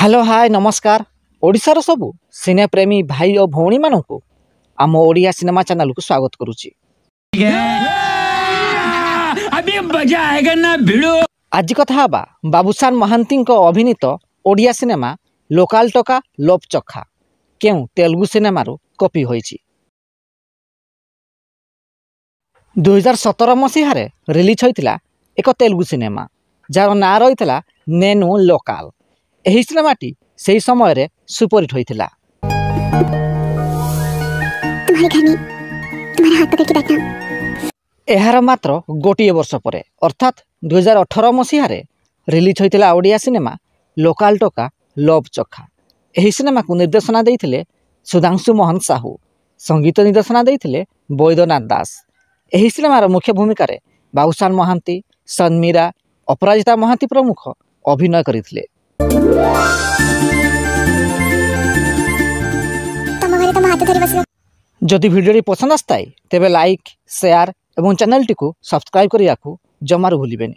Hello hi नमस्कार ओडिशार सबु सिने प्रेमी भाई और भौणी मानू आम ओडिया सिनेमा चैनल को स्वागत करुच्ची। अभी मजा आएगा ना भिड़ो। आज कथा बा बाबूशान महांती अभिनीत ओडिया सिनेमा लोकाल टका लोभ चखा क्यों तेलुगु सिनेमा कॉपी होईची। 2017 मसीह रिलीज होता एक तेलुगु सिनेमा जार ना रही नेनु लोकाल। यही सिनेमाटी से समय रे सुपरहिट होइथिला। एहार मात्र गोटे वर्ष पर अर्थात 2018 मसीह रिलीज होता ओडिया सिनेमा लोकाल टका लोभ चखा। यही सिनेमा को निर्देशना देइथिले सुधांशु मोहन साहू, संगीत निर्देशना देइथिले बैद्यनाथ दास। यही सिनेमार मुख्य भूमिका बाबूशान महांती, सन्मीरा, अपराजिता महांती प्रमुख अभिनय करथिले। जदि भिडियो पसंद आसता तेबे लाइक शेयर और चैनल टी को सब्सक्राइब करने जमार भूलिबेनी।